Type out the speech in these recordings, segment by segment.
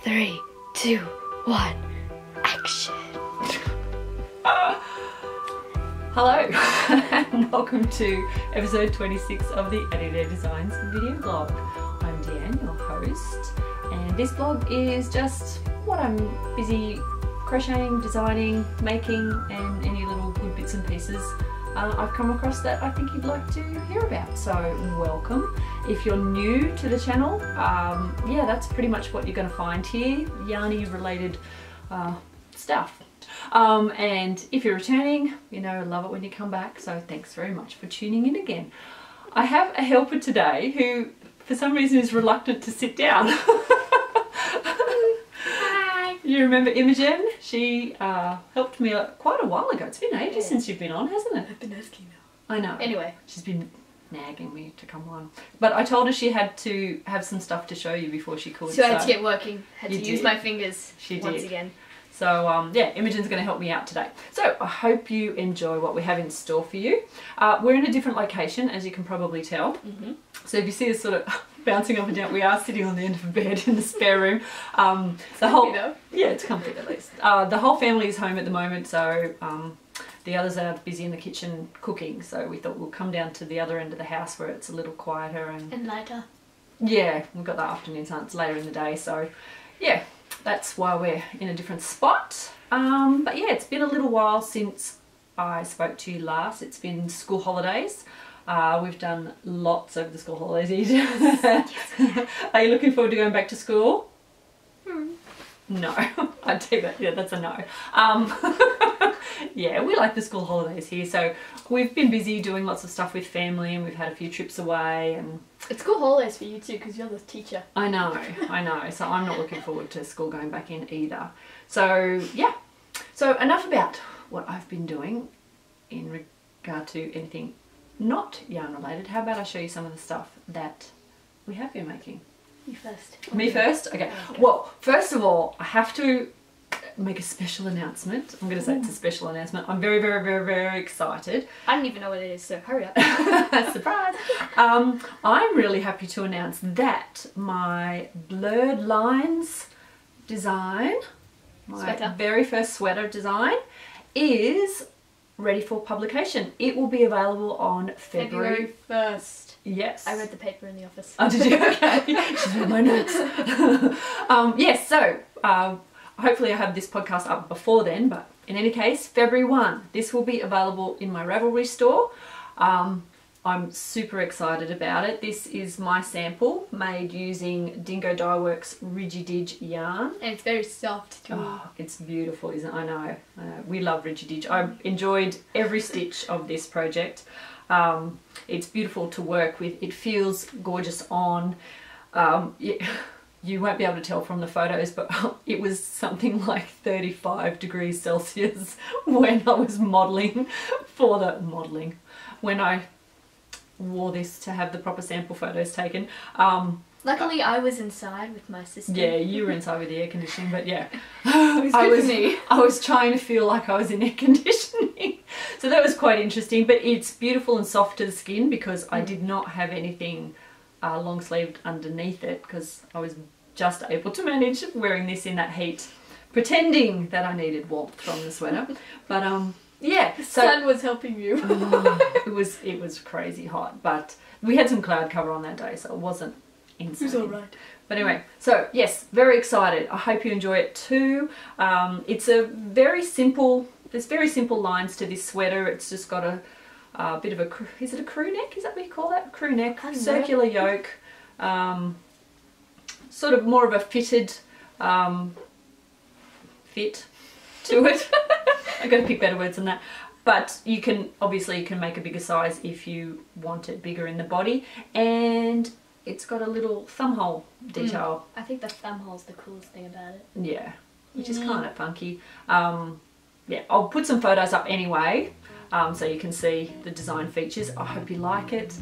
3, 2, 1, action. Hello and welcome to episode 26 of the Addydae Designs video blog. I'm Deanne, your host, and this blog is just what I'm busy crocheting, designing, making, and any little good bits and pieces I've come across that I think you'd like to hear about. So welcome. If you're new to the channel, yeah, that's pretty much what you're going to find here, yarny related stuff. And if you're returning, you know, love it when you come back, so thanks very much for tuning in again. I have a helper today who for some reason is reluctant to sit down. Hi. You remember Imogen? She helped me quite a while ago. It's been ages since you've been on, hasn't it? I've been asking now. I know. Anyway. She's been nagging me to come on. But I told her she had to have some stuff to show you before she could. So I had to get working. Had to use my fingers once again. So yeah, Imogen's going to help me out today. So I hope you enjoy what we have in store for you. We're in a different location, as you can probably tell. So if you see us sort of bouncing up and down, we are sitting on the end of a bed in the spare room. Yeah, it's comfy at least. The whole family is home at the moment, so the others are busy in the kitchen cooking. So we thought we'll come down to the other end of the house where it's a little quieter and lighter. Yeah, we've got the afternoon sun. It's later in the day, so yeah. That's why we're in a different spot. But yeah, it's been a little while since I spoke to you last. It's been school holidays. We've done lots over the school holidays. Yes. Are you looking forward to going back to school? No, I'd take that. Yeah, that's a no. Yeah, we like the school holidays here. So we've been busy doing lots of stuff with family, and we've had a few trips away. And it's school holidays for you too, because you're the teacher. I know. So I'm not looking forward to school going back in either. So yeah. So enough about what I've been doing in regard to anything not yarn related. How about I show you some of the stuff that we have been making? You first. Me first? Okay. Well, first of all, I have to make a special announcement. I'm going to say it's a special announcement. I'm very, very, very, very excited. I don't even know what it is, so hurry up. Surprise! I'm really happy to announce that my blurred lines design, my very first sweater design, is ready for publication. It will be available on February 1st. Yes. I read the paper in the office. Oh, did you? Okay. She's read my notes. Yes, so hopefully I have this podcast up before then, but in any case, February 1, this will be available in my Ravelry store. I'm super excited about it. This is my sample made using Dingo Dye Works Rigididge yarn. And it's very soft too. Oh, it's beautiful, isn't it? I know. We love Rigididge. I enjoyed every stitch of this project. It's beautiful to work with. It feels gorgeous on. You won't be able to tell from the photos, but it was something like 35 degrees Celsius when I was modelling for the when I wore this to have the proper sample photos taken. Luckily I was inside with my sister. Yeah, you were inside with the air conditioning, but yeah. I was trying to feel like I was in air conditioning. So that was quite interesting, but it's beautiful and soft to the skin because I did not have anything long sleeved underneath it because I was just able to manage wearing this in that heat, pretending that I needed warmth from the sweater. But yeah, the sun was helping you. it was crazy hot, but we had some cloud cover on that day, so it wasn't insane. It was alright. But anyway, so yes, very excited. I hope you enjoy it too. It's a very simple. There's very simple lines to this sweater. It's just got a bit of a, is it a crew neck? Is that what you call that? Crew neck, circular yoke, sort of more of a fitted fit to it. I've got to pick better words than that. But you can, obviously you can make a bigger size if you want it bigger in the body. And it's got a little thumb hole detail. I think the thumb hole's the coolest thing about it. Yeah, which is kind of funky. Yeah, I'll put some photos up anyway, so you can see the design features. I hope you like it.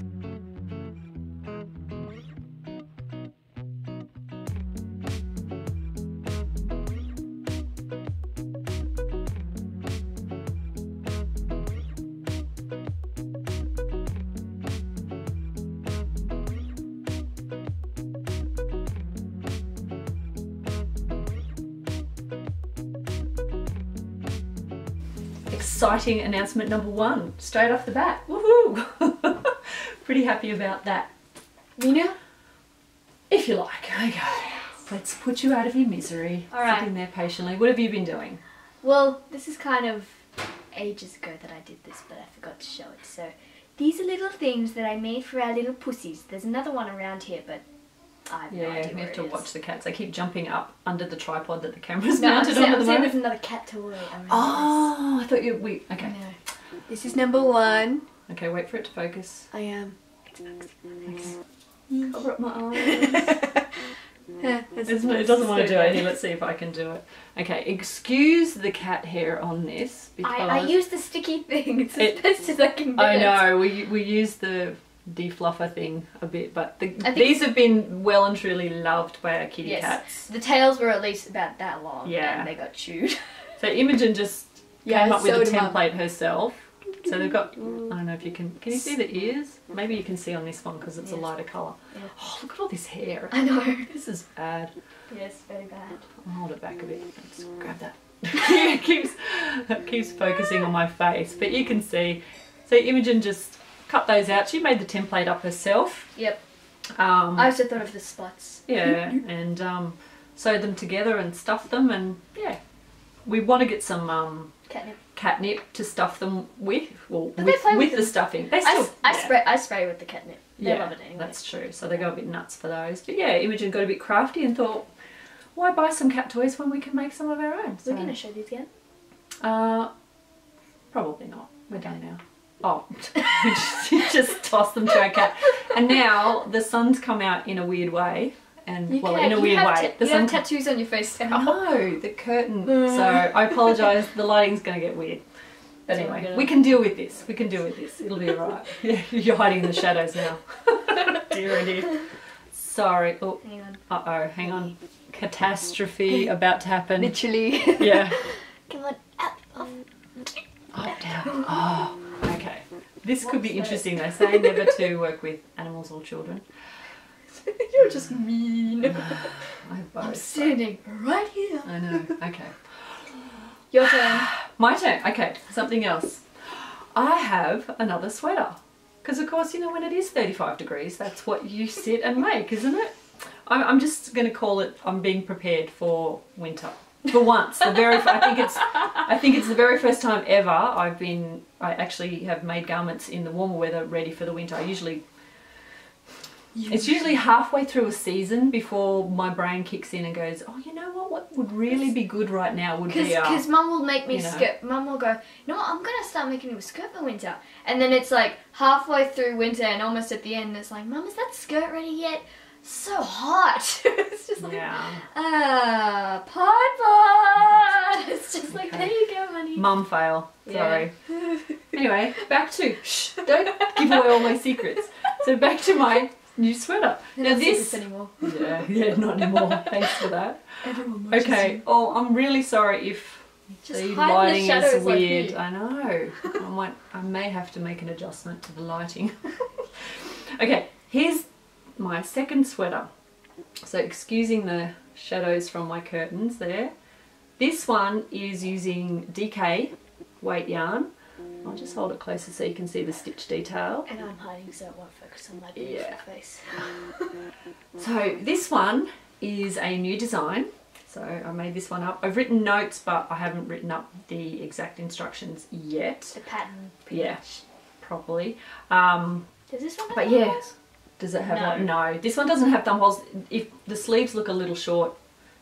exciting announcement number 1, straight off the bat. Woohoo! Pretty happy about that. Mina? If you like. Okay. Let's put you out of your misery. All right. Sitting there patiently. What have you been doing? Well, this is kind of ages ago that I did this, but I forgot to show it. So these are little things that I made for our little pussies. There's another one around here, but I have no idea we have where to it is. watch the cats. They keep jumping up under the tripod that the camera's No, mounted on at the I'm saying moment. there's another cat toy around Oh, I thought you... Okay. No. This is number 1. Okay, wait for it to focus. I am. Cover up my eyes. It doesn't want to do it. anything. Let's see if I can do it. Okay, excuse the cat hair on this because I use the sticky thing. It's as best as I can do. I know we use the defluffer thing a bit, but these have been well and truly loved by our kitty cats. The tails were at least about that long. Yeah, and they got chewed. So Imogen just came up with sewed a them up. template herself. So they've got, I don't know if you can you see the ears? Maybe you can see on this one because it's a lighter colour. Yeah. Oh, look at all this hair. I know. This is bad. Yes, very bad. I'll hold it back a bit. Let's grab that. it keeps focusing on my face, but you can see. So Imogen just cut those out. She made the template up herself. Yep. I also thought of the spots. Yeah, and sewed them together and stuffed them, and yeah, we want to get some catnip to stuff them with, well, with the stuffing. They still, I spray with the catnip. They love it anyway. That's true. So they go a bit nuts for those. But yeah, Imogen got a bit crafty and thought, why buy some cat toys when we can make some of our own? So, we're going to show these again? Probably not. We're done now. Oh, we just tossed them to our cat. And now the sun's come out in a weird way. And in a weird way. You have tattoos on your face now. No, the curtain. So I apologise, the lighting's going to get weird. But anyway, we can deal with this. We can deal with this. It'll be alright. Yeah, you're hiding in the shadows now. Dear, oh dear. Sorry. Oh, hang on. Uh-oh, hang on. Catastrophe about to happen. Literally. Yeah. Come on, up, off. Up, down. Oh, okay. This could be interesting. They say never to work with animals or children. You're just mean. I'm standing right here. I know. Okay. Your turn. My turn. Okay. Something else. I have another sweater. Because of course, you know, when it is 35 degrees, that's what you sit and make, isn't it? I'm just going to call it, I'm being prepared for winter. For once. I think it's the very first time ever I actually have made garments in the warmer weather ready for the winter. It's usually halfway through a season before my brain kicks in and goes, oh, you know what would really be good right now would be because Mum will make me skirt. Mum will go, you know what, I'm going to start making you a skirt for winter. And then it's like halfway through winter and almost at the end it's like, Mum, is that skirt ready yet? So hot. It's just like, pod. It's just like, there you go, honey. Mum fail. Sorry. Yeah. Anyway, back to, don't give away all my secrets. So back to my new sweater. Now this anymore. Yeah, not anymore. Thanks for that. Okay. Oh, I'm really sorry if the lighting is weird. I know. I may have to make an adjustment to the lighting. Okay, here's my second sweater. So excusing the shadows from my curtains there. This one is using DK weight yarn. I'll just hold it closer so you can see the stitch detail. And I'm hiding so it won't focus on my beautiful face. So this one is a new design. So I made this one up. I've written notes, but I haven't written up the exact instructions yet. The pattern. Yeah, properly. Does this one have thumb holes? Does it have no, this one doesn't have thumb holes. If the sleeves look a little short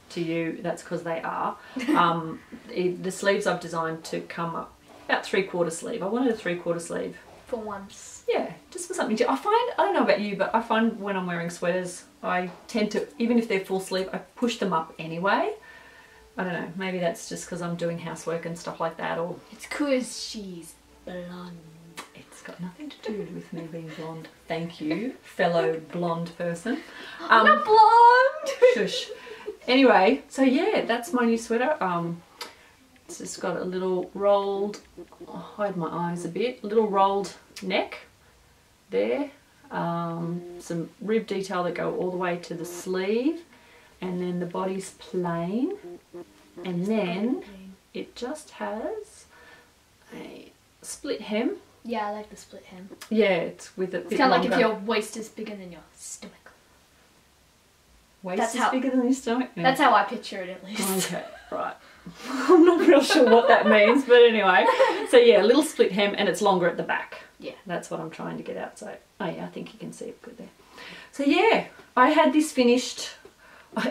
to you, that's because they are. The sleeves I've designed to come up about 3/4 sleeve. I wanted a 3/4 sleeve. For once. Yeah, just for something. I don't know about you, but I find when I'm wearing sweaters, I tend to, even if they're full sleeve, I push them up anyway. I don't know, maybe that's just because I'm doing housework and stuff like that, or... It's because she's blonde. It's got nothing to do with me being blonde. Thank you, fellow blonde person. I'm not blonde! Shush. Anyway, so yeah, that's my new sweater. It's just got a little rolled, I'll hide my eyes a bit, a little rolled neck there. Some rib detail that go all the way to the sleeve, and then the body's plain, and then it just has a split hem. Yeah, I like the split hem. Yeah, it's with a bit It's kind of longer. like if your waist is bigger than your stomach. Waist is bigger than your stomach? Yeah. That's how I picture it, at least. Okay, right. I'm not real sure what that means, but anyway. So yeah, a little split hem, and it's longer at the back. Yeah. That's what I'm trying to get out. So, oh yeah, I think you can see it good there. So yeah, I had this finished.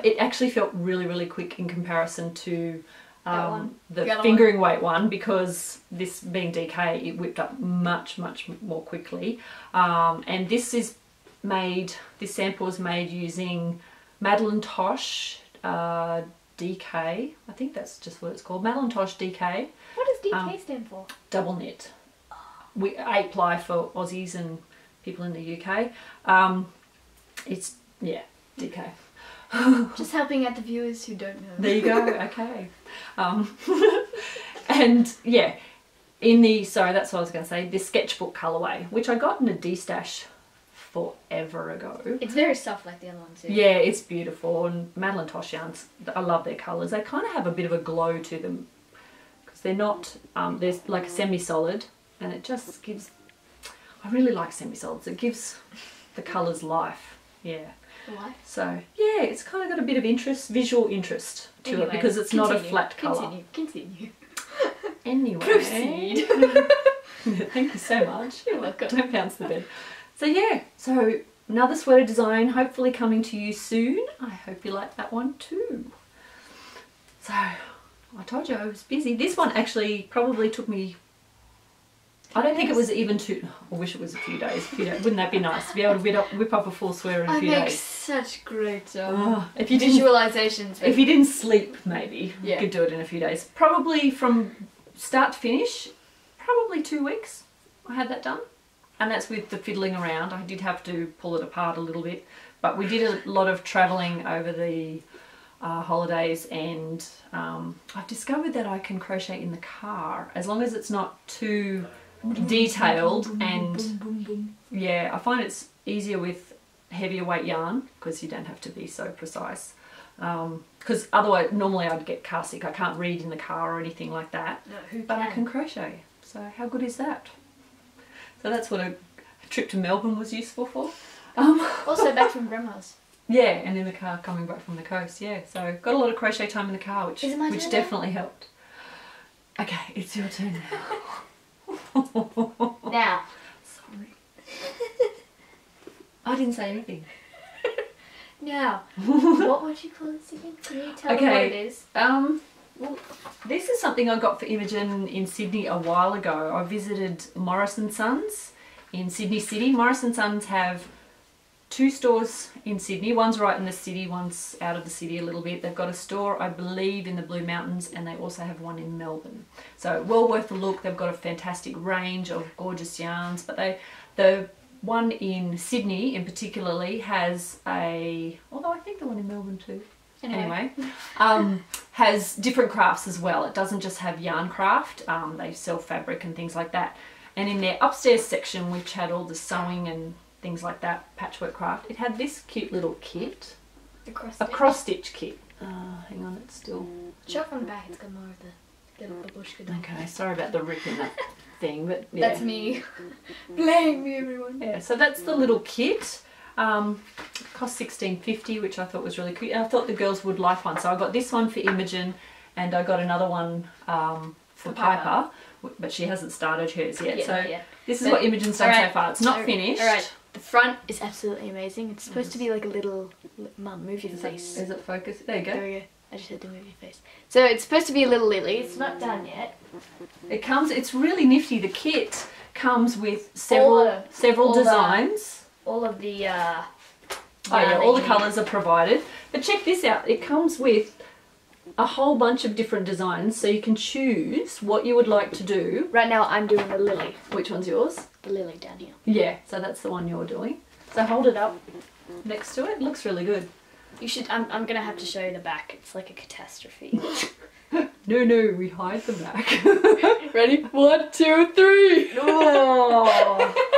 It actually felt really, really quick in comparison to the fingering weight one, because this being DK, it whipped up much, much more quickly. And this sample is made using Madeline Tosh DK. I think that's just what it's called, Madeline Tosh DK. What does DK stand for? Double knit. 8 ply for Aussies and people in the UK. It's, yeah, DK. Just helping out the viewers who don't know. There you go, okay. And yeah, sorry, that's what I was going to say, this sketchbook colourway, which I got in a D-stash forever ago. It's very soft like the other one too. Yeah, it's beautiful, and Madeline Tosh yarns, I love their colours. They kind of have a bit of a glow to them, because they're not, they're like a semi-solid, and it just gives, I really like semi-solids, it gives the colours life, yeah. Life? So, yeah, it's kind of got a bit of interest, visual interest to it, because it's not a flat colour. Continue. Anyway. Proceed. Thank you so much. You're welcome. Don't bounce the bed. So yeah, so another sweater design hopefully coming to you soon. I hope you like that one too. So, I told you I was busy. This one actually probably took me, I don't think it was even I wish it was a few days. Wouldn't that be nice to be able to whip up a full sweater in a few days? I make such great if you didn't, visualizations. If you didn't sleep, maybe yeah, you could do it in a few days. Probably from start to finish, probably 2 weeks I had that done. And that's with the fiddling around. I did have to pull it apart a little bit, but we did a lot of travelling over the holidays, and I've discovered that I can crochet in the car as long as it's not too detailed. And yeah, I find it's easier with heavier weight yarn because you don't have to be so precise, because otherwise normally I'd get car sick. I can't read in the car or anything like that. No, but I can crochet, so how good is that? So that's what a trip to Melbourne was useful for. Also back from Grandma's. Yeah, and in the car coming back from the coast, yeah. So got a lot of crochet time in the car, which definitely helped. Okay, it's your turn now. Now. Sorry. I didn't say anything. Now, what would you call this again? Can you tell me what it is? Well, this is something I got for Imogen in Sydney a while ago. I visited Morris & Sons in Sydney City. Morris & Sons have 2 stores in Sydney. One's right in the city, one's out of the city a little bit. They've got a store, I believe, in the Blue Mountains, and they also have one in Melbourne. So well worth a look. They've got a fantastic range of gorgeous yarns, but the one in Sydney in particularly has although I think the one in Melbourne too. Anyway, has different crafts as well. It doesn't just have yarn craft, they sell fabric and things like that. And in their upstairs section, which had all the sewing and things like that, patchwork craft, it had this cute little kit. A cross stitch kit. Hang on, it's still... Show it from the back, it's got more of the little babushka. Okay, sorry about the rip in that thing, but yeah. That's me. Blame me, everyone. Yeah, so that's the little kit. Cost $16.50, which I thought was really cute. And I thought the girls would like one, so I got this one for Imogen, and I got another one for Piper, but she hasn't started hers yet. This is what Imogen's done so far. It's not finished. Alright, the front is absolutely amazing. It's supposed to be like a little... Mum, move your face. Is it focused? There you go. There we go. I just had to move your face. So it's supposed to be a little lily. It's not done yet. It's really nifty. The kit comes with several designs. All of the all the colours are provided. But check this out, it comes with a whole bunch of different designs, so you can choose what you would like to do. Right now I'm doing the lily. Which one's yours? The lily down here. Yeah, so that's the one you're doing. So hold it up next to it. It looks really good. You should. I'm gonna have to show you the back. It's like a catastrophe. No, we hide the back. Ready? 1, 2, 3. Oh.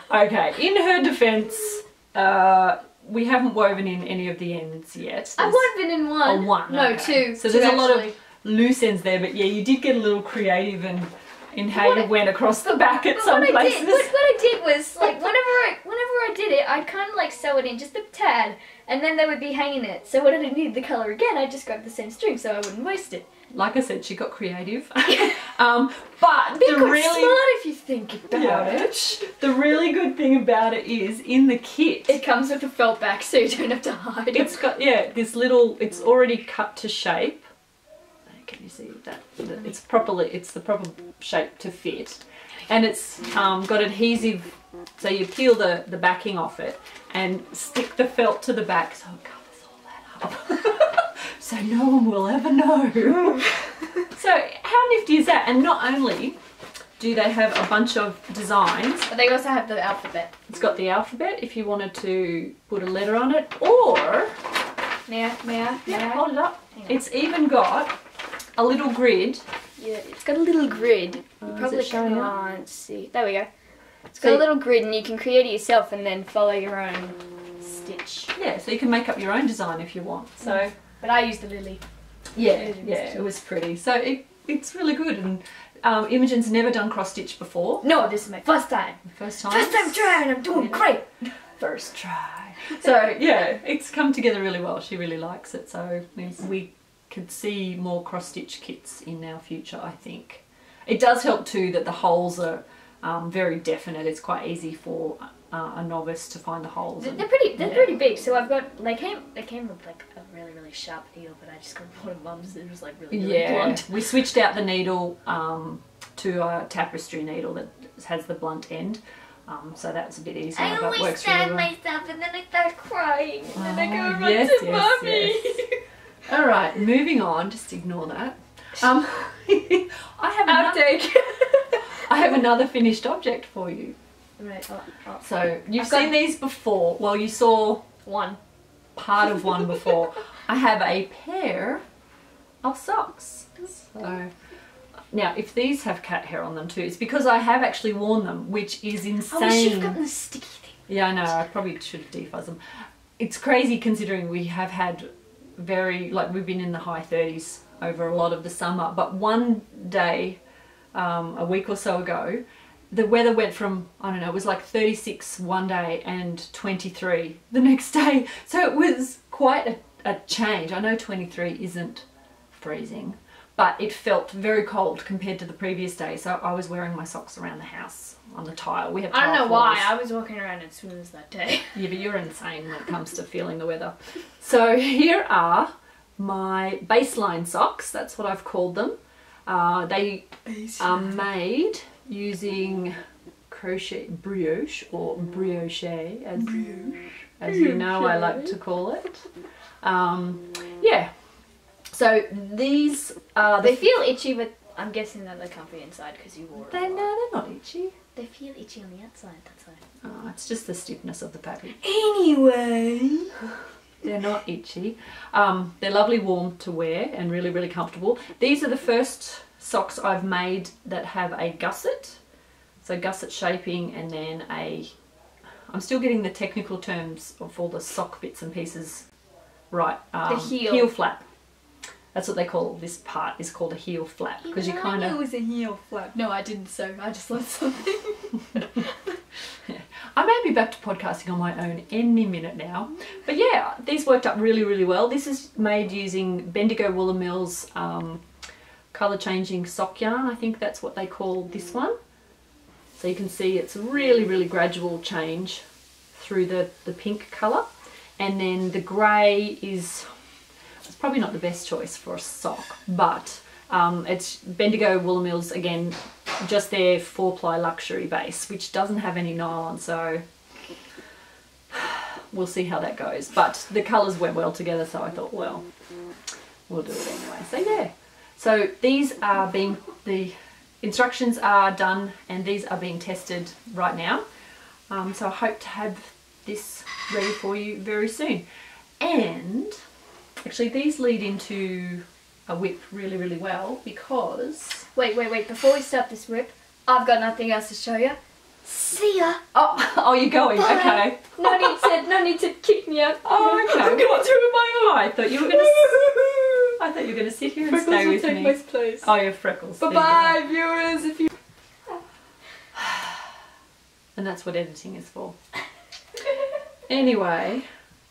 Okay, in her defence, we haven't woven in any of the ends yet. I've woven in one. Oh, one. No, okay. 2. So there's a lot of loose ends there, but yeah, you did get a little creative and in how you went across the back at some places. What I did was, like, whenever I did it, I'd kind of like sew it in just a tad, and then they would be hanging it. So when I needed the colour again, I just grabbed the same string so I wouldn't waste it. Like I said, she got creative. But Be quite smart if you think about it. The really good thing about it is in the kit, it comes with a felt back, so you don't have to hide it. It's got this little. It's already cut to shape. Can you see that? It's the proper shape to fit, and it's got adhesive. So you peel the backing off it and stick the felt to the back, so it covers all that up. So no one will ever know. So how nifty is that? And not only do they have a bunch of designs, but they also have the alphabet. It's got the alphabet if you wanted to put a letter on it, or may I hold it up. It's even got a little grid. Yeah, it's got a little grid. You probably can't see. There we go. It's got a little grid, and you can create it yourself and then follow your own stitch. Yeah, so you can make up your own design if you want. So, but I used the lily. Yeah, it was pretty. So it's really good. And Imogen's never done cross stitch before. No, this is my first time. First time trying. I'm doing great. First try. So yeah, it's come together really well. She really likes it. So we could see more cross stitch kits in our future, I think. It does help too that the holes are very definite. It's quite easy for a novice to find the holes. They're pretty big. So I've got they came with like a really sharp needle, but I just got one of Mum's. It was like really blunt. We switched out the needle to a tapestry needle that has the blunt end. So that's a bit easier. I always stab myself and then I start crying and then I go run to Mummy. Yes. All right, moving on. Just ignore that. I have another finished object for you. Right. So you've seen these before. Well, you saw part of one before. I have a pair of socks. So now, if these have cat hair on them too, it's because I have actually worn them, which is insane. Oh, we should have gotten the sticky thing. Yeah, I know. I probably should have defuzz them. It's crazy considering we have had we've been in the high 30s over a lot of the summer, but one day, a week or so ago, the weather went from, I don't know, it was like 36 one day and 23 the next day. So it was quite a change. I know 23 isn't freezing, but it felt very cold compared to the previous day. So I was wearing my socks around the house on the tile. We have tile I don't know floors. why. I was walking around in swimmers that day. Yeah, but you're insane when it comes to feeling the weather. So here are my baseline socks. That's what I've called them. They are made using crochet brioche or brioche as you know I like to call it. Yeah, so these are they feel itchy, but I'm guessing that they're comfy inside because you wore them. No, they're not itchy. They feel itchy on the outside, that's why. Oh, it's just the stiffness of the fabric. Anyway, they're not itchy. They're lovely warm to wear and really comfortable. These are the first socks I've made that have a gusset. So gusset shaping, and then I'm still getting the technical terms of all the sock bits and pieces right. The heel flap. That's what they call this part, is called a heel flap, because you kind of. It was a heel flap. No, I didn't sew. I just learned something. Yeah. I may be back to podcasting on my own any minute now, but yeah, these worked out really well. This is made using Bendigo Woolen Mills colour changing sock yarn. I think that's what they call this one. So you can see it's a really gradual change through the pink colour, and then the grey is. It's probably not the best choice for a sock, but it's Bendigo Woolen Mills, again, just their 4-ply luxury base, which doesn't have any nylon, so we'll see how that goes. But the colours went well together, so I thought, well, we'll do it anyway. So yeah, so these are the instructions are done, and these are being tested right now. So I hope to have this ready for you very soon. And actually, these lead into a whip really well, because... Wait, before we start this whip, I've got nothing else to show you. See ya! Oh, you're going, bye. Okay. No need to kick me out. Oh, okay. I'm going to my own. I thought you were going to sit here and stay with me. Freckles will take my place. Oh, your freckles. Bye-bye, viewers. And that's what editing is for. Anyway,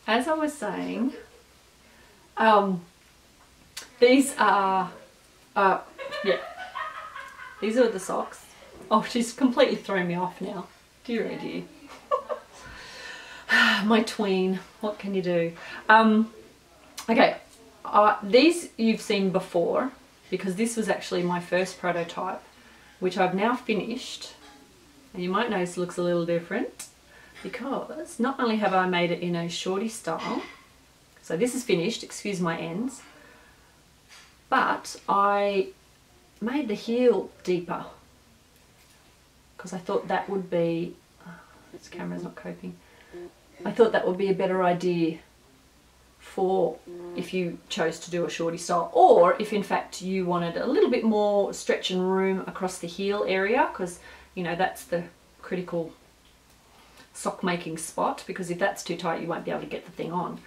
as I was saying, these are, yeah, these are the socks. Oh, she's completely thrown me off now. Dear oh dear. My tween, what can you do? Okay, these you've seen before, because this was actually my first prototype, which I've now finished. And you might notice it looks a little different, because not only have I made it in a shorty style, so this is finished, excuse my ends, but I made the heel deeper, because I thought that would be, this camera's not coping, I thought that would be a better idea for if you chose to do a shorty style, or if in fact you wanted a little bit more stretch and room across the heel area, because you know that's the critical sock making spot, because if that's too tight you won't be able to get the thing on.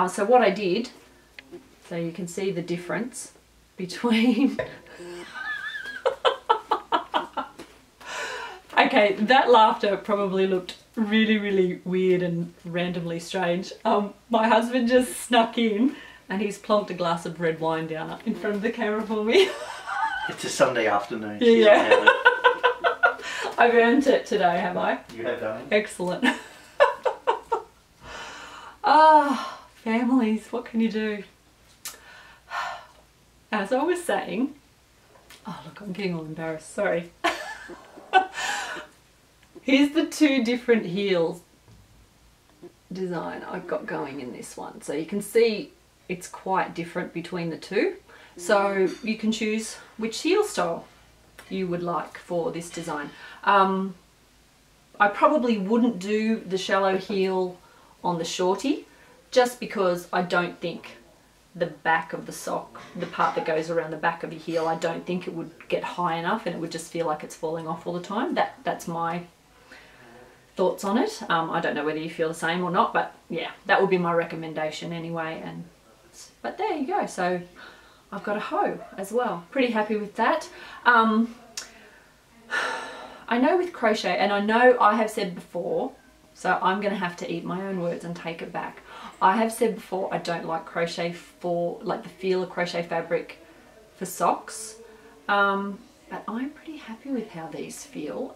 So what I did, so you can see the difference between okay, that laughter probably looked really weird and randomly strange. My husband just snuck in and he's plonked a glass of red wine down in front of the camera for me. It's a Sunday afternoon. Yeah. I've earned it today, have I? You have done. Excellent. Ah, families, what can you do? As I was saying, oh look, I'm getting all embarrassed, sorry. Here's the two different heels design I've got going in this one. So you can see it's quite different between the two. So you can choose which heel style you would like for this design. I probably wouldn't do the shallow heel on the shorty, just because I don't think the back of the sock, the part that goes around the back of your heel, I don't think it would get high enough and it would just feel like it's falling off all the time. That's my thoughts on it. I don't know whether you feel the same or not, but yeah, that would be my recommendation anyway. But there you go. So I've got a hoe as well. Pretty happy with that. I know with crochet, and I know I have said before, so I'm going to have to eat my own words and take it back. I have said before I don't like crochet for, like the feel of crochet fabric for socks. But I'm pretty happy with how these feel.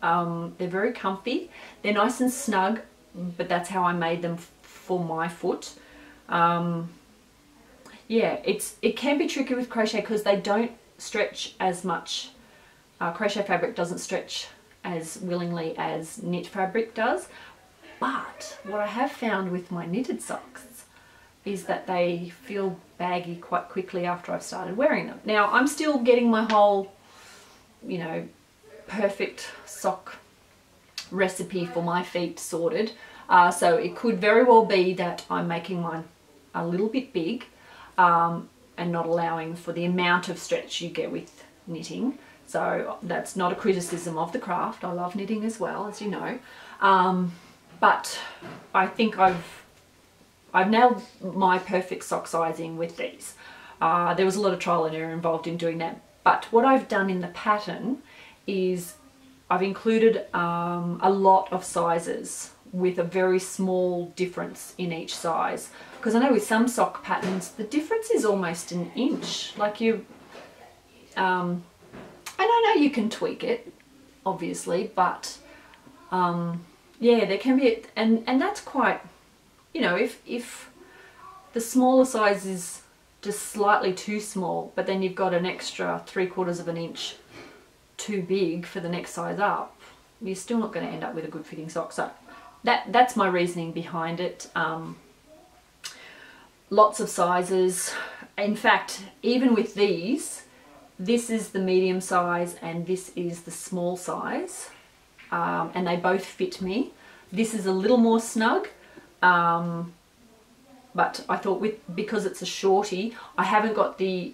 They're very comfy. They're nice and snug, but that's how I made them for my foot. Yeah, it can be tricky with crochet because they don't stretch as much. Crochet fabric doesn't stretch as willingly as knit fabric does. But what I have found with my knitted socks is that they feel baggy quite quickly after I've started wearing them. Now, I'm still getting my whole, you know, perfect sock recipe for my feet sorted. So it could very well be that I'm making mine a little bit big and not allowing for the amount of stretch you get with knitting. So that's not a criticism of the craft. I love knitting as well, as you know. But I think I've nailed my perfect sock sizing with these. There was a lot of trial and error involved in doing that. But what I've done in the pattern is I've included a lot of sizes with a very small difference in each size. Because I know with some sock patterns, the difference is almost an inch. Like you, and I know you can tweak it, obviously, but yeah, there can be, and that's quite, you know, if the smaller size is just slightly too small, but then you've got an extra 3/4 of an inch too big for the next size up, you're still not going to end up with a good fitting sock. So that's my reasoning behind it. Lots of sizes. In fact, even with these, this is the medium size and this is the small size, and they both fit me. This is a little more snug, but I thought because it's a shorty, I haven't got the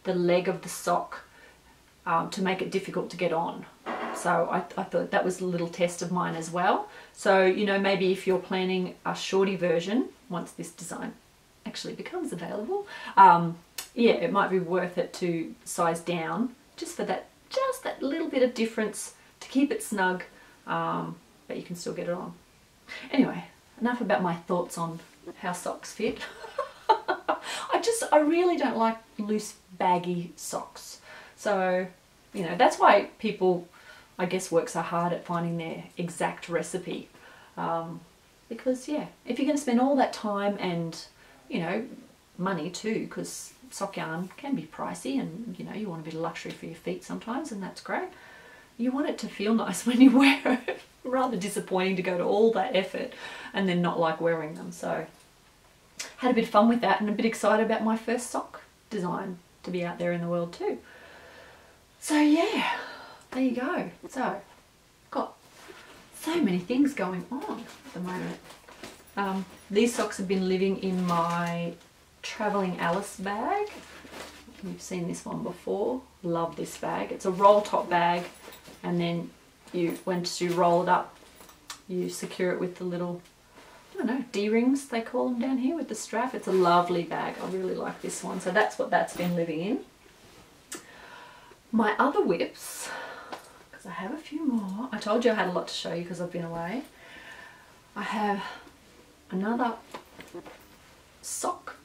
leg of the sock to make it difficult to get on. So I thought that was a little test of mine as well. So, you know, maybe if you're planning a shorty version, once this design actually becomes available, yeah, it might be worth it to size down just for that, just that little bit of difference to keep it snug, but you can still get it on. Anyway, enough about my thoughts on how socks fit. I really don't like loose baggy socks. So, you know, that's why people, I guess, work so hard at finding their exact recipe. Because, yeah, if you're going to spend all that time and, you know, money too, because sock yarn can be pricey and, you know, you want a bit of luxury for your feet sometimes, and that's great. You want it to feel nice when you wear it. Rather disappointing to go to all that effort and then not like wearing them. So, had a bit of fun with that and a bit excited about my first sock design to be out there in the world too. So yeah, there you go. So, got so many things going on at the moment. These socks have been living in my Travelling Alice bag. You've seen this one before. Love this bag. It's a roll top bag, and then once you roll it up, you secure it with the little, I don't know, D-rings they call them down here with the strap. It's a lovely bag. I really like this one. So that's what that's been living in. My other whips, because I have a few more. I told you I had a lot to show you because I've been away. I have another sock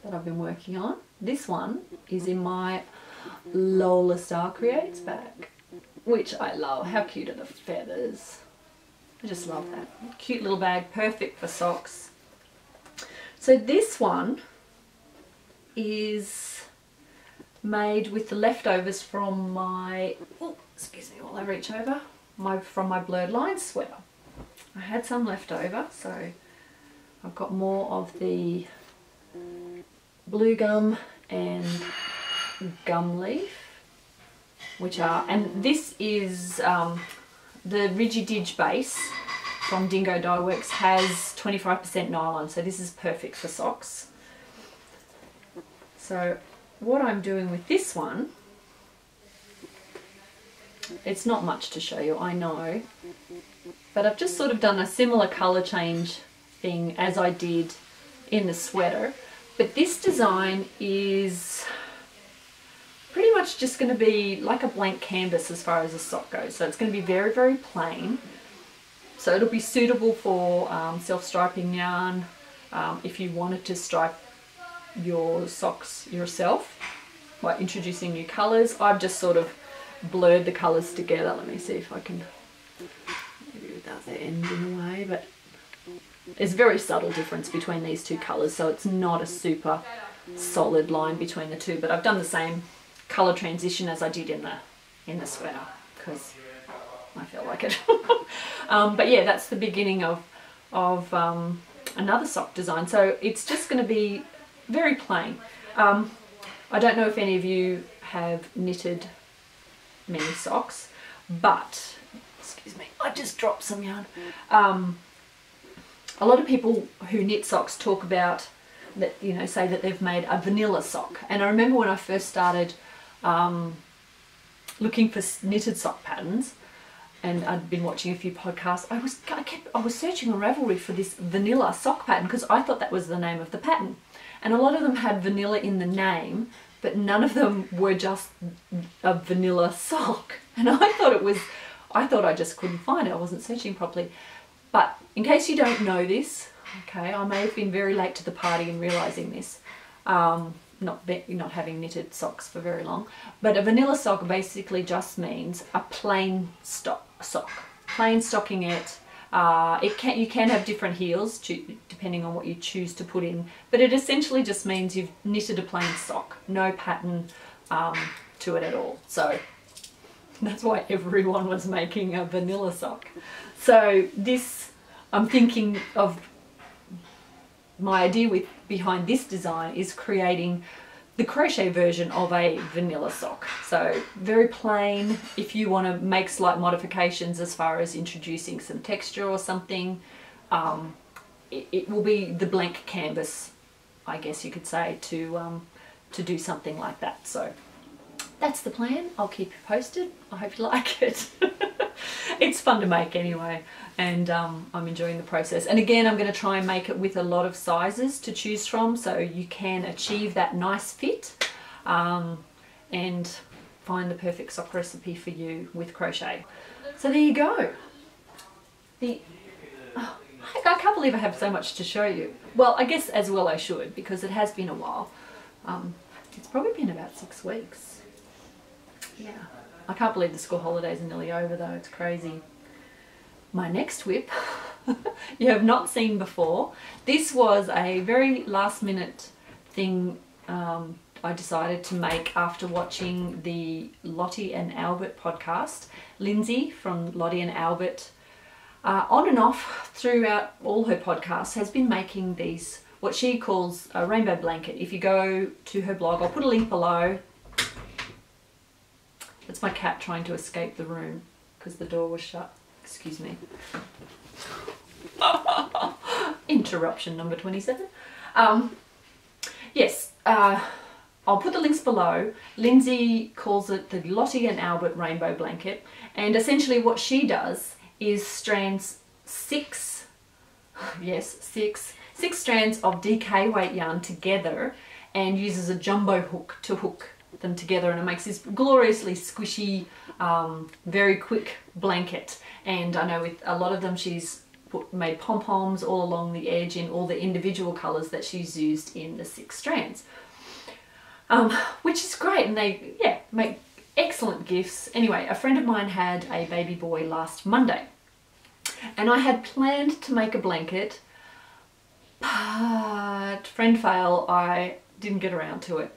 that I've been working on. This one is in my Lola Star Creates bag, which I love. How cute are the feathers? I just love that. Cute little bag, perfect for socks. So this one is made with the leftovers from my, oh, excuse me while I reach over, from my blurred lines sweater. I had some left over, so I've got more of the blue gum and gum leaf, which are, and this is the Rigididge base from Dingo Dye Works has 25% nylon, so this is perfect for socks. So what I'm doing with this one, it's not much to show you, I know, but I've just sort of done a similar colour change thing as I did in the sweater, but this design is pretty much just going to be like a blank canvas as far as a sock goes. So it's going to be very, very plain. So it'll be suitable for self-striping yarn. If you wanted to stripe your socks yourself by introducing new colours. I've just sort of blurred the colours together. Let me see if I can, maybe without the end in the way, but there's a very subtle difference between these two colours, so it's not a super solid line between the two, but I've done the same colour transition as I did in the sweater because I feel like it. But yeah, that's the beginning of another sock design. So it's just going to be very plain. I don't know if any of you have knitted many socks, but excuse me, I just dropped some yarn. A lot of people who knit socks talk about that, you know, say that they've made a vanilla sock. And I remember when I first started looking for knitted sock patterns, and I'd been watching a few podcasts, I was searching on Ravelry for this vanilla sock pattern because I thought that was the name of the pattern. And a lot of them had vanilla in the name, but none of them were just a vanilla sock. And I thought I just couldn't find it. I wasn't searching properly. But in case you don't know this, okay, I may have been very late to the party in realising this, not having knitted socks for very long. But a vanilla sock basically just means a plain sock, plain stockinette. You can have different heels depending on what you choose to put in, but it essentially just means you've knitted a plain sock, no pattern to it at all. So that's why everyone was making a vanilla sock. So this, I'm thinking of, my idea behind this design is creating the crochet version of a vanilla sock. So very plain. If you want to make slight modifications as far as introducing some texture or something, it will be the blank canvas, I guess you could say, to do something like that. So that's the plan. I'll keep you posted. I hope you like it. It's fun to make anyway, and I'm enjoying the process. And again, I'm going to try and make it with a lot of sizes to choose from, so you can achieve that nice fit and find the perfect sock recipe for you with crochet. So there you go. I can't believe I have so much to show you. Well, I guess as well I should, because it has been a while. It's probably been about 6 weeks. Yeah. I can't believe the school holidays are nearly over though, it's crazy. My next whip, you have not seen before. This was a very last minute thing I decided to make after watching the Lottie and Albert podcast. Lindsay from Lottie and Albert, on and off throughout all her podcasts, has been making these, what she calls a rainbow blanket. If you go to her blog, I'll put a link below. That's my cat trying to escape the room because the door was shut. Excuse me. Interruption number 27. Yes, I'll put the links below. Lindsay calls it the Lottie and Albert rainbow blanket, and essentially what she does is strands six strands of DK weight yarn together and uses a jumbo hook to hook them together, and it makes this gloriously squishy, very quick blanket. And I know with a lot of them she's made pom-poms all along the edge in all the individual colours that she's used in the 6 strands, which is great, and they make excellent gifts. Anyway, a friend of mine had a baby boy last Monday, and I had planned to make a blanket, but friend fail, I didn't get around to it.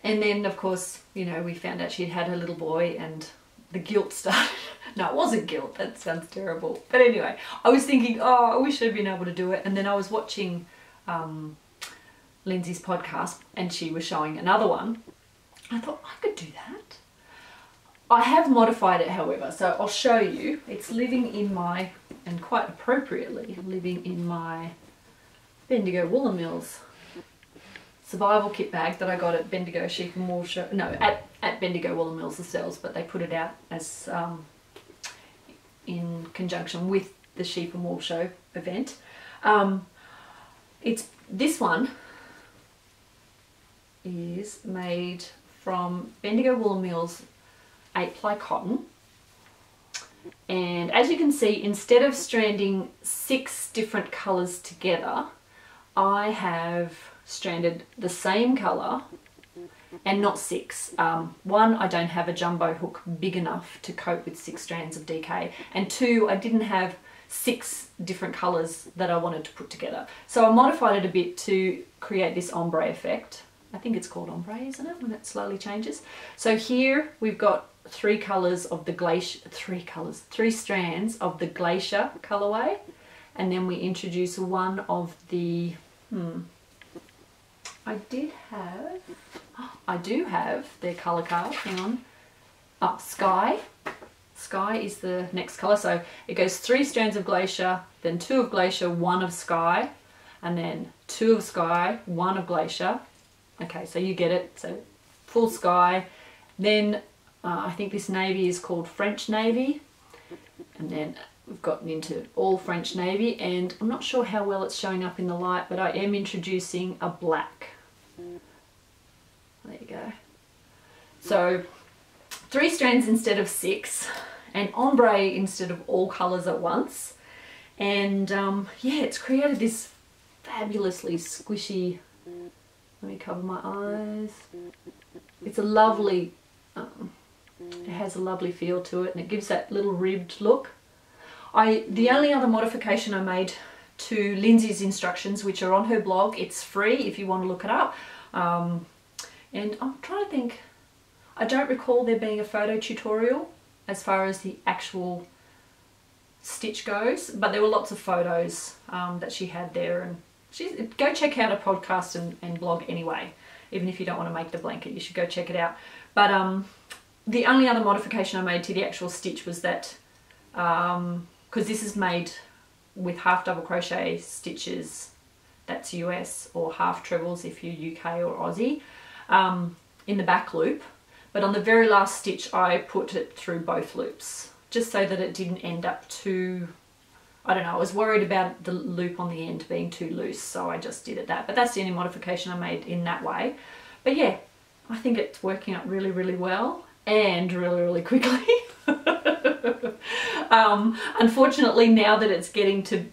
And then of course, you know, we found out she'd had her little boy and the guilt started. No, it wasn't guilt, that sounds terrible. But anyway, I was thinking, oh, I wish I'd been able to do it. And then I was watching Lindsay's podcast and she was showing another one. I thought I could do that. I have modified it, however, so I'll show you. It's living in my, and quite appropriately, living in my Bendigo Woolen Mills survival kit bag that I got at Bendigo Sheep and Wool Show. No, at Bendigo Woolen Mills themselves, but they put it out as in conjunction with the Sheep and Wool Show event. It's this one is made from Bendigo Woolen Mills 8-ply cotton, and as you can see, instead of stranding 6 different colours together, I have stranded the same colour and not 6. One, I don't have a jumbo hook big enough to cope with 6 strands of DK, and 2, I didn't have 6 different colours that I wanted to put together. So I modified it a bit to create this ombre effect. I think it's called ombre, isn't it, when it slowly changes? So here we've got 3 colours of the glacier, 3 strands of the glacier colourway, and then we introduce one of the I do have their colour card, hang on. Oh, Sky. Sky is the next colour, so it goes 3 strands of glacier, then 2 of glacier, 1 of sky, and then 2 of sky, 1 of glacier. Okay, so you get it, so full sky. Then I think this navy is called French Navy, and then we've gotten into all French Navy, and I'm not sure how well it's showing up in the light, but I am introducing a black. There you go. So 3 strands instead of 6, and ombre instead of all colours at once. And yeah, it's created this fabulously squishy, let me cover my eyes. It's a lovely, it has a lovely feel to it, and it gives that little ribbed look. The only other modification I made to Lindsay's instructions, which are on her blog, it's free if you want to look it up. And I'm trying to think, I don't recall there being a photo tutorial as far as the actual stitch goes, but there were lots of photos that she had there, and go check out her podcast and blog anyway. Even if you don't want to make the blanket, you should go check it out. But the only other modification I made to the actual stitch was that, because this is made with half double crochet stitches, that's US, or half trebles if you're UK or Aussie, in the back loop, but on the very last stitch I put it through both loops, just so that it didn't end up too, I don't know, I was worried about the loop on the end being too loose, so I just did it that. But that's the only modification I made in that way. But yeah, I think it's working out really, really well, and really, really quickly. Unfortunately, now that it's getting to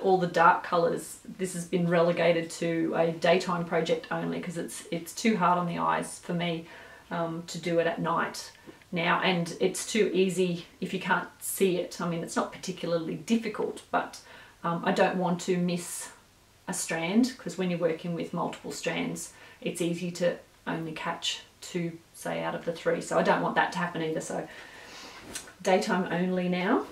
all the dark colours, this has been relegated to a daytime project only, because it's too hard on the eyes for me to do it at night now, and it's too easy if you can't see it. I mean, it's not particularly difficult, but I don't want to miss a strand, because when you're working with multiple strands, it's easy to only catch 2, say, out of the 3. So I don't want that to happen either. So daytime only now.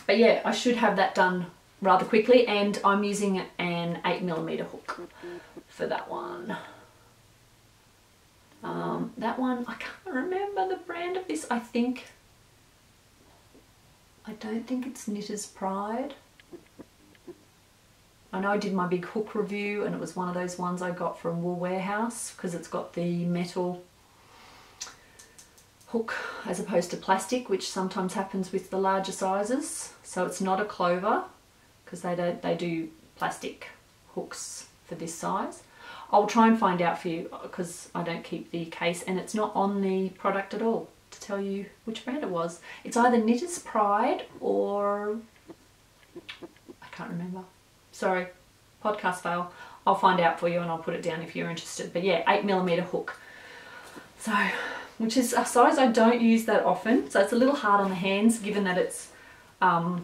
But yeah, I should have that done rather quickly, and I'm using an 8mm hook for that one. That one, I can't remember the brand of this. I don't think it's Knitter's Pride. I know I did my big hook review, and it was one of those ones I got from Wool Warehouse, because it's got the metal hook as opposed to plastic, which sometimes happens with the larger sizes. So it's not a clover, because they do plastic hooks for this size. I'll try and find out for you, because I don't keep the case, and it's not on the product at all to tell you which brand it was. It's either Knitter's Pride or I can't remember. Sorry, podcast fail. I'll find out for you and I'll put it down if you're interested. But yeah, 8mm hook. So, which is a size I don't use that often. So it's a little hard on the hands, given that it's a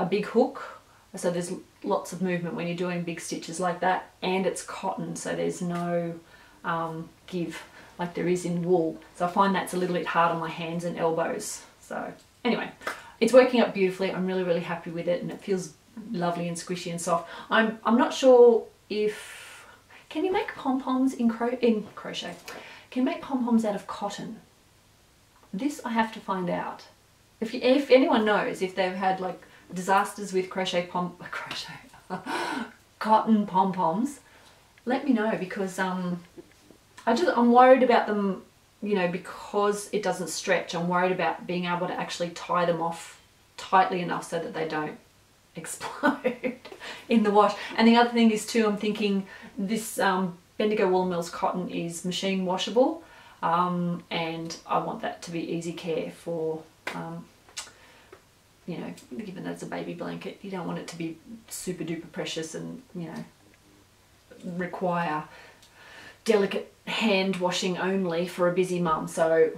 big hook. So there's lots of movement when you're doing big stitches like that, and it's cotton, so there's no give like there is in wool. So I find that's a little bit hard on my hands and elbows. So anyway, it's working out beautifully. I'm really, really happy with it, and it feels lovely and squishy and soft. I'm not sure if, can you make pom-poms in crochet? Can you make pom-poms out of cotton? This I have to find out. If anyone knows, if they've had like disasters with cotton pom-poms, let me know, because I'm worried about them, you know, because it doesn't stretch. I'm worried about being able to actually tie them off tightly enough so that they don't explode in the wash. And the other thing is too, I'm thinking this Bendigo Wool Mills cotton is machine washable, and I want that to be easy care for you know, given that it's a baby blanket, you don't want it to be super duper precious and, you know, require delicate hand washing only for a busy mum. So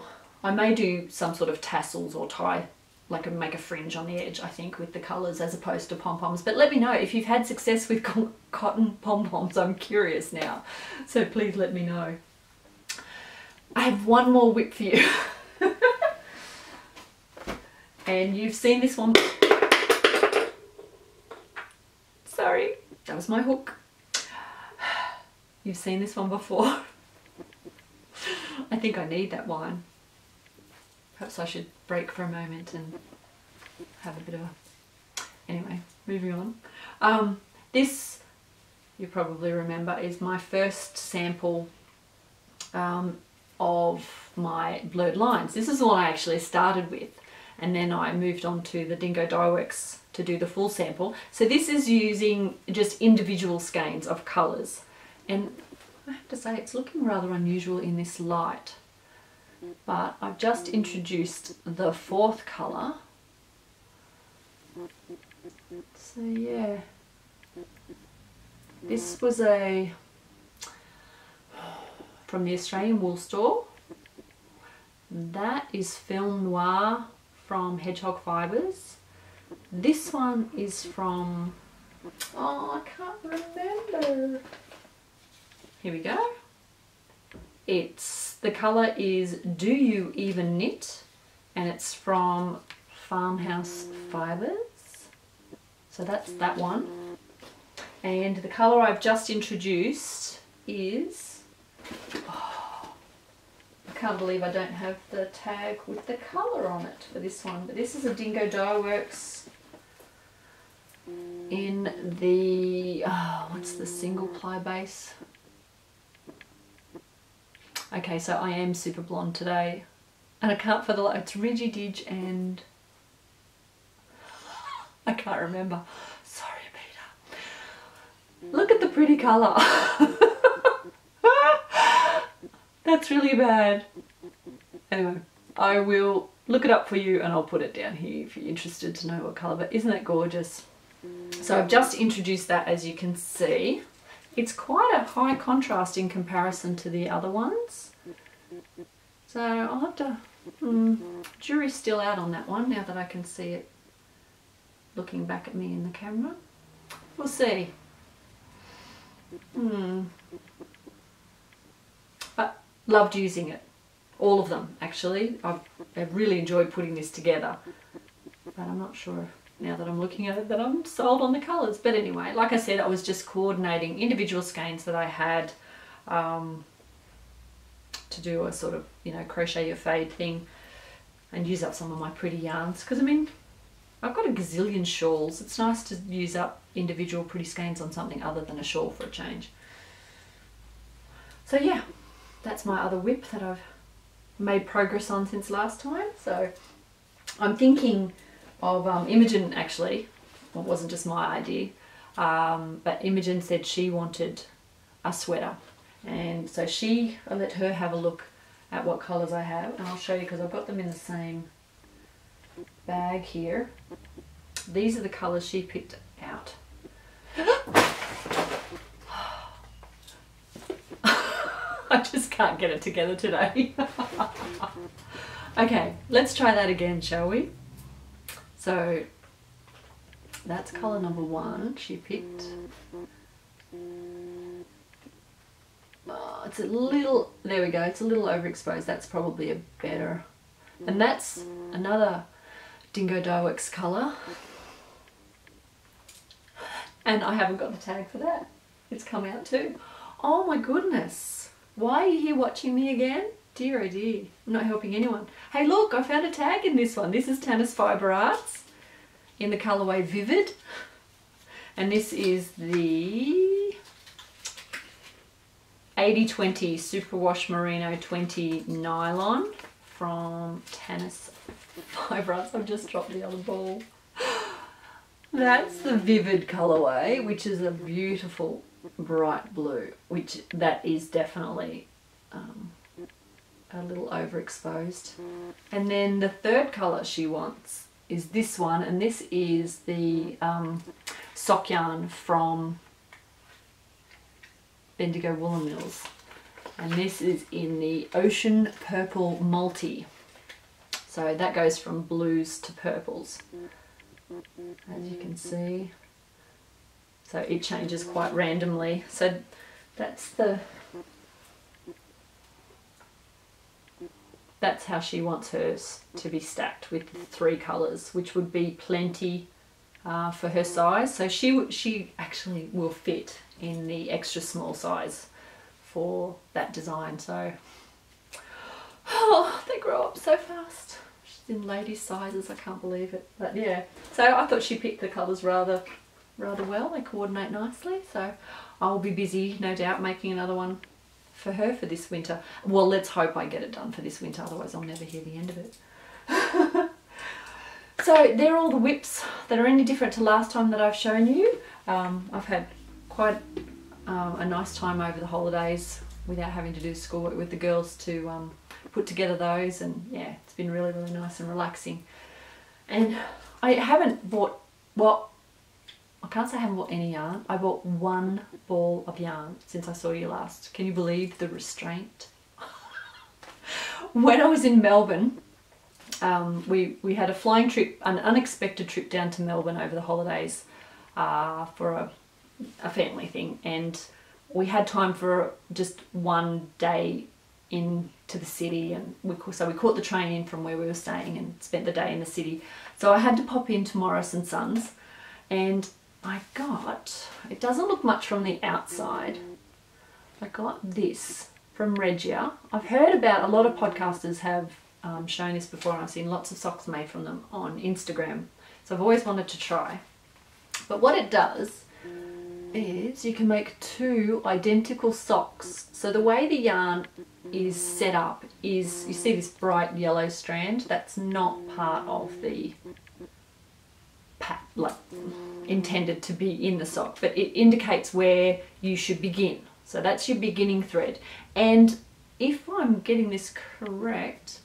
I may do some sort of tassels or tie, like make a fringe on the edge, I think, with the colours as opposed to pom-poms. But let me know if you've had success with cotton pom-poms. I'm curious now, so please let me know. I have one more whip for you. And you've seen this one. Sorry, that was my hook. You've seen this one before. I think I need that wine. Perhaps I should break for a moment and have a bit of a... Anyway, moving on. This, you probably remember, is my first sample of my blurred lines. This is the one I actually started with, and then I moved on to the Dingo Dye Works to do the full sample. So this is using just individual skeins of colours, and I have to say it's looking rather unusual in this light, but I've just introduced the 4th colour. So yeah, this was from the Australian Wool Store. That is Film Noir from Hedgehog Fibres. This one is from, oh, I can't remember. Here we go. The colour is Do You Even Knit, and it's from Farmhouse Fibres. So that's that one. And the colour I've just introduced is, oh, I can't believe I don't have the tag with the colour on it for this one, but this is a Dingo Dye Works in the, what's the single ply base? Okay, so I am super blonde today, and I can't for the life, it's Ridgy Didge and I can't remember. Sorry, Peter. Look at the pretty colour. That's really bad. Anyway, I will look it up for you and I'll put it down here if you're interested to know what colour, but isn't that gorgeous? So I've just introduced that, as you can see. It's quite a high contrast in comparison to the other ones. So I'll have to, jury's still out on that one now that I can see it looking back at me in the camera. We'll see. But loved using it. All of them, actually. I've really enjoyed putting this together. But I'm not sure now that I'm looking at it that I'm sold on the colours. But anyway, like I said, I was just coordinating individual skeins that I had to do a sort of, you know, crochet or fade thing and use up some of my pretty yarns. Because, I mean, I've got a gazillion shawls. It's nice to use up individual pretty skeins on something other than a shawl for a change. So yeah, that's my other whip that I've made progress on since last time. So I'm thinking of Imogen, actually. Well, it wasn't just my idea, but Imogen said she wanted a sweater, and so I let her have a look at what colours I have, and I'll show you because I've got them in the same bag here. These are the colours she picked out. I just can't get it together today. Okay, let's try that again, shall we? So that's colour number 1 she picked. Oh, it's a little, there we go, it's a little overexposed. That's probably a better. And that's another Dingo Dyeworks colour. And I haven't got the tag for that. It's come out too. Oh my goodness. Why are you here watching me again? Dear oh dear, I'm not helping anyone. Hey look, I found a tag in this one. This is Tannis Fibre Arts in the colourway Vivid. And this is the 80/20 Superwash Merino 20 Nylon from Tannis Fibre Arts. I've just dropped the other ball. That's the Vivid colourway, which is a beautiful bright blue, which that is definitely a little overexposed. And then the third colour she wants is this one, and this is the sock yarn from Bendigo Woolen Mills, and this is in the Ocean Purple Multi. So that goes from blues to purples, as you can see. So it changes quite randomly. So that's how she wants hers to be stacked, with 3 colours, which would be plenty for her size. So she actually will fit in the extra small size for that design. So, oh, they grow up so fast. She's in ladies' sizes, I can't believe it. But yeah, so I thought she picked the colours rather well. They coordinate nicely. So I'll be busy, no doubt, making another one for her for this winter. Well, let's hope I get it done for this winter, otherwise I'll never hear the end of it. So they're all the whips that are any different to last time that I've shown you. I've had quite a nice time over the holidays without having to do schoolwork with the girls to put together those, and yeah, it's been really, really nice and relaxing. And I haven't bought, well, I can't say I haven't bought any yarn. I bought 1 ball of yarn since I saw you last. Can you believe the restraint? When I was in Melbourne, we had a flying trip, an unexpected trip down to Melbourne over the holidays for a family thing, and we had time for just 1 day into the city, and so we caught the train in from where we were staying and spent the day in the city. So I had to pop into Morris & Sons, and I got, it doesn't look much from the outside, I got this from Regia. I've heard about, a lot of podcasters have shown this before, and I've seen lots of socks made from them on Instagram, so I've always wanted to try. But what it does is you can make 2 identical socks. So the way the yarn is set up is, you see this bright yellow strand, that's not part of the like intended to be in the sock, but it indicates where you should begin. So that's your beginning thread. And if I'm getting this correct,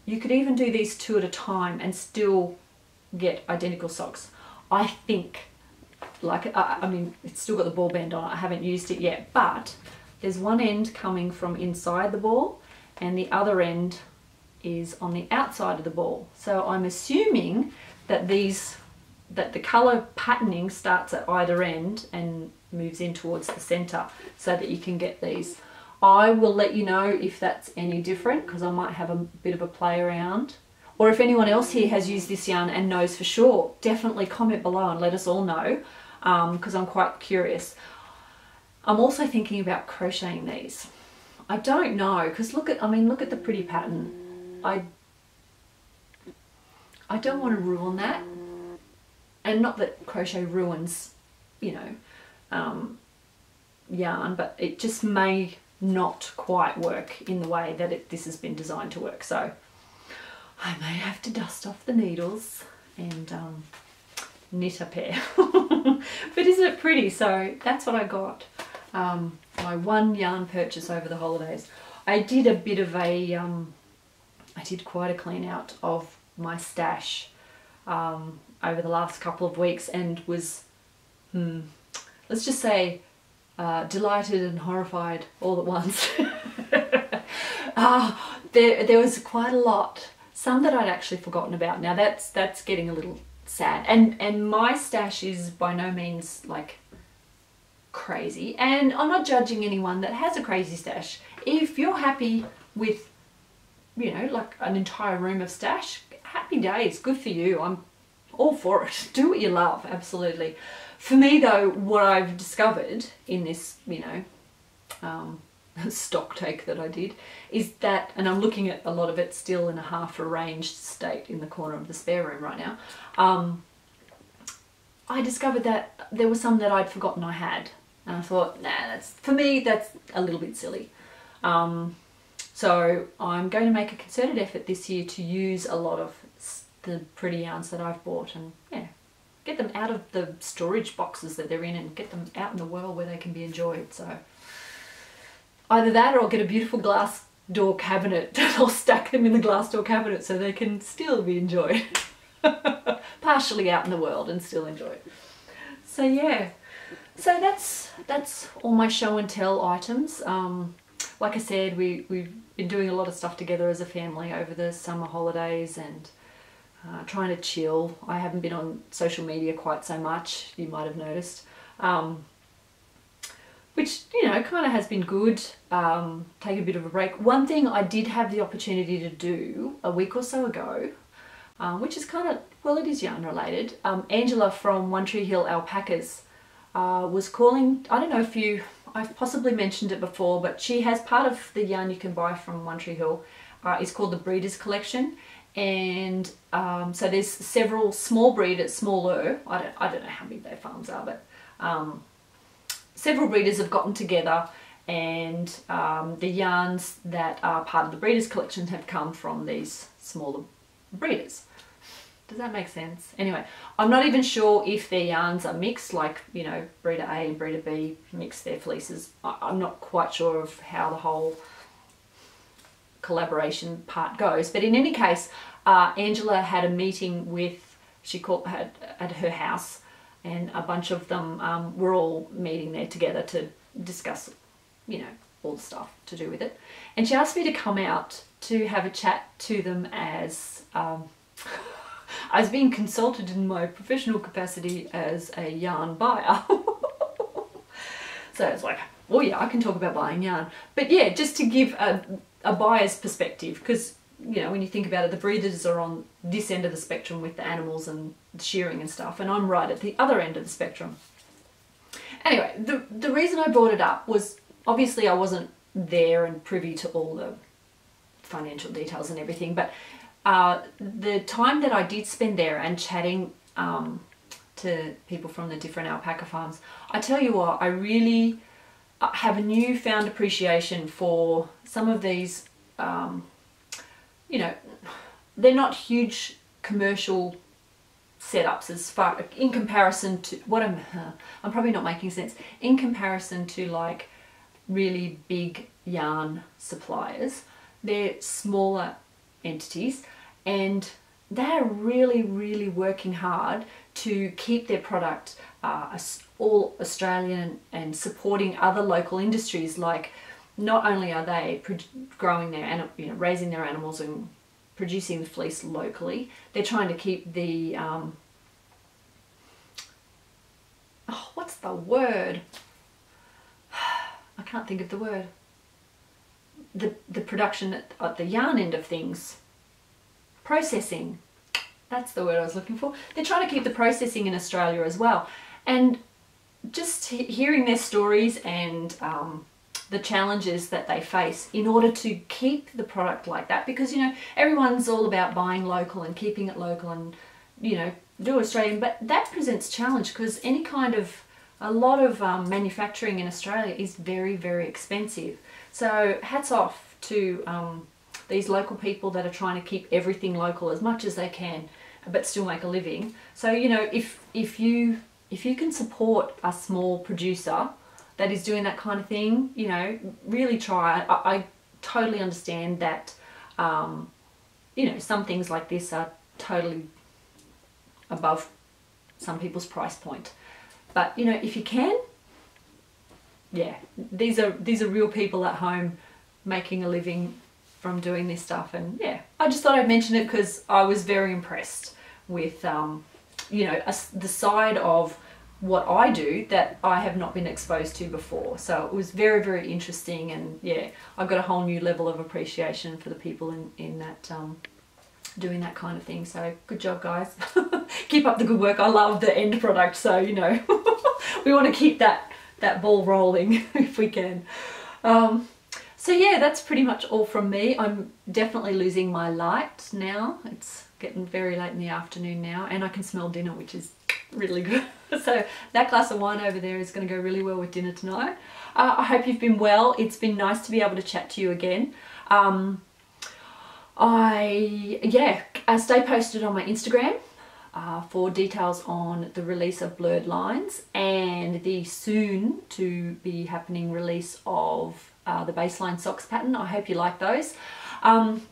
you could even do these 2 at a time and still get identical socks. I think, like, I mean, it's still got the ball band on it. I haven't used it yet, but there's one end coming from inside the ball and the other end is on the outside of the ball. So I'm assuming that the colour patterning starts at either end and moves in towards the centre so that you can get these. I will let you know if that's any different, because I might have a bit of a play around. Or if anyone else here has used this yarn and knows for sure, definitely comment below and let us all know, because I'm quite curious. I'm also thinking about crocheting these. I don't know, because look at the pretty pattern. I don't want to ruin that. And not that crochet ruins, you know, yarn, but it just may not quite work in the way that this has been designed to work. So I may have to dust off the needles and knit a pair. But isn't it pretty? So that's what I got. My one yarn purchase over the holidays. I did a bit of a, I did quite a clean out of my stash over the last couple of weeks and was, let's just say, delighted and horrified all at once. There was quite a lot. Some that I'd actually forgotten about. Now that's getting a little sad. And my stash is by no means like crazy. And I'm not judging anyone that has a crazy stash. If you're happy with, you know, like an entire room of stash, happy days, good for you. I'm all for it. Do what you love, absolutely. For me though, what I've discovered in this, you know, stock take that I did is that, and I'm looking at a lot of it still in a half arranged state in the corner of the spare room right now, I discovered that there were some that I'd forgotten I had, and I thought, nah, for me that's a little bit silly. So I'm going to make a concerted effort this year to use a lot of the pretty yarns that I've bought and yeah, get them out of the storage boxes that they're in and get them out in the world where they can be enjoyed. So either that or I'll get a beautiful glass door cabinet and I'll stack them in the glass door cabinet so they can still be enjoyed. Partially out in the world and still enjoyed. So yeah, so that's all my show and tell items. Like I said, we've been doing a lot of stuff together as a family over the summer holidays and trying to chill. I haven't been on social media quite so much, you might have noticed. Which, you know, kind of has been good. Take a bit of a break. One thing I did have the opportunity to do a week or so ago, which is kind of, well, it is yarn related. Angela from One Tree Hill Alpacas was calling. I don't know if I've possibly mentioned it before, but she has part of the yarn you can buy from One Tree Hill is called the Breeders Collection. And so there's several small breeders, smaller, I don't know how big their farms are, but several breeders have gotten together and the yarns that are part of the Breeders Collection have come from these smaller breeders. Does that make sense? Anyway, I'm not even sure if their yarns are mixed, like, you know, breeder A and breeder B mix their fleeces. I'm not quite sure of how the whole collaboration part goes, but in any case, Angela had a meeting with, at her house, and a bunch of them were all meeting there together to discuss, you know, all the stuff to do with it. And she asked me to come out to have a chat to them as I was being consulted in my professional capacity as a yarn buyer. So it's like, oh yeah, I can talk about buying yarn. But yeah, just to give a buyer's perspective, because, you know, when you think about it, the breeders are on this end of the spectrum with the animals and shearing and stuff, and I'm right at the other end of the spectrum. Anyway, the reason I brought it up was, obviously I wasn't there and privy to all the financial details and everything, but the time that I did spend there and chatting to people from the different alpaca farms, I tell you what, I really have a newfound appreciation for some of these, you know, they're not huge commercial setups as far, in comparison to what I'm probably not making sense, in comparison to like really big yarn suppliers. They're smaller entities, and they're really working hard to keep their product all Australian and supporting other local industries. Like, not only are they growing their, raising their animals and producing the fleece locally, they're trying to keep the what's the word? I can't think of the word. The production at the yarn end of things. Processing. That's the word I was looking for. They're trying to keep the processing in Australia as well. And just hearing their stories and the challenges that they face in order to keep the product like that, because everyone's all about buying local and keeping it local and do Australian, but that presents challenge because a lot of manufacturing in Australia is very expensive. So hats off to these local people that are trying to keep everything local as much as they can, but still make a living. So if you can support a small producer that is doing that kind of thing, really try. I totally understand that some things like this are totally above some people's price point, but if you can, yeah, these are real people at home making a living from doing this stuff. And yeah, I just thought I'd mention it because I was very impressed with the side of what I do that I have not been exposed to before. So it was very interesting, and yeah, I got a whole new level of appreciation for the people in that doing that kind of thing. So good job, guys. Keep up the good work. I love the end product, so we want to keep that ball rolling if we can. So yeah, that's pretty much all from me. I'm definitely losing my light now. It's getting very late in the afternoon now, and I can smell dinner, which is really good. So that glass of wine over there is going to go really well with dinner tonight. I hope you've been well. It's been nice to be able to chat to you again. Stay posted on my Instagram for details on the release of blurred lines and the soon to be happening release of the baseline socks pattern. I hope you like those. I'm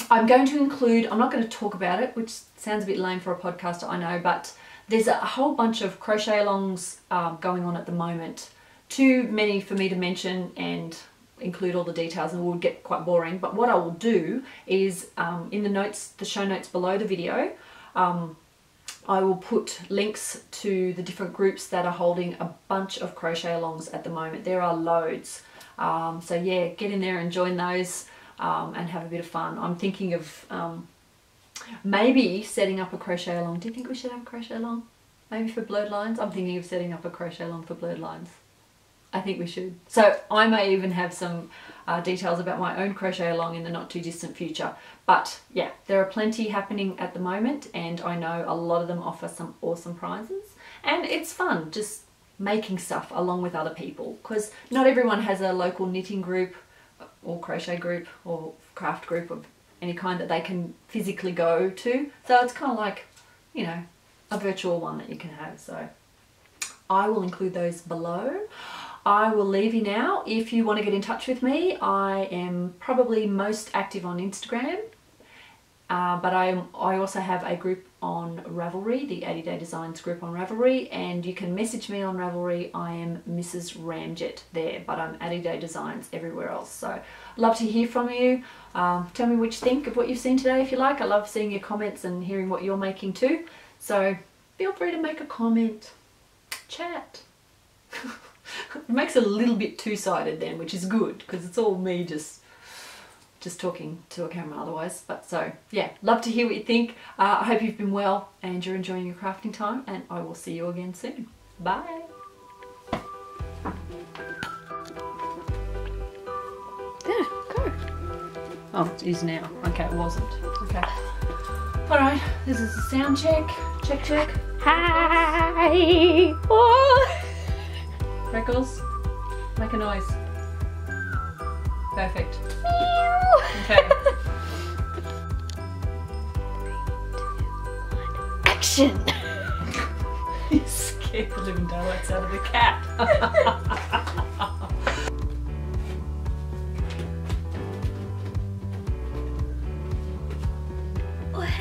going to include, I'm not going to talk about it, which sounds a bit lame for a podcaster, I know, but there's a whole bunch of crochet alongs going on at the moment. Too many for me to mention and include all the details, and it would get quite boring. But what I will do is in the notes, the show notes below the video, I will put links to the different groups that are holding a bunch of crochet alongs at the moment. There are loads. So yeah, get in there and join those and have a bit of fun. I'm thinking of maybe setting up a crochet along. Do you think we should have a crochet along? Maybe for blurred lines? I'm thinking of setting up a crochet along for blurred lines. I think we should. So I may even have some details about my own crochet along in the not too distant future. But yeah, there are plenty happening at the moment, and I know a lot of them offer some awesome prizes. And it's fun just making stuff along with other people, because not everyone has a local knitting group or crochet group or craft group of any kind that they can physically go to. So it's kind of like, a virtual one that you can have. So I will include those below. I will leave you now. If you want to get in touch with me, I am probably most active on Instagram, but I also have a group on Ravelry, the Addydae Designs group on Ravelry, and you can message me on Ravelry. I am Mrs. Ramjet there, but I'm Addydae Designs everywhere else. So love to hear from you. Tell me what you think of what you've seen today if you like. I love seeing your comments and hearing what you're making too. So feel free to make a comment, chat. It makes it a little bit two-sided then, which is good because it's all me just talking to a camera otherwise. But so yeah, love to hear what you think. I hope you've been well and you're enjoying your crafting time, and I will see you again soon. Bye. There, go. Oh, it is now. Okay, it wasn't. Okay. Alright, this is a sound check. Check. Hi! Oh. Freckles, make a noise. Perfect. Meow. Okay. 3, 2, 1, action! You scared the living daylights out of the cat.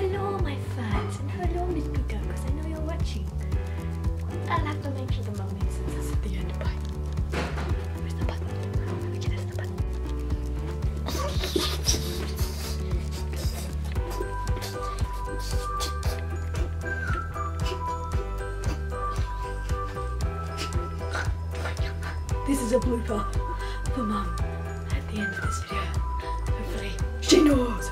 hello my fans, and hello Miss Pika, because I know you're watching. I'll have to make sure the mum makes sense at the end. Bye. Where's the button? Let me get it, the button. This is a blooper for Mum at the end of this video. Hopefully she knows.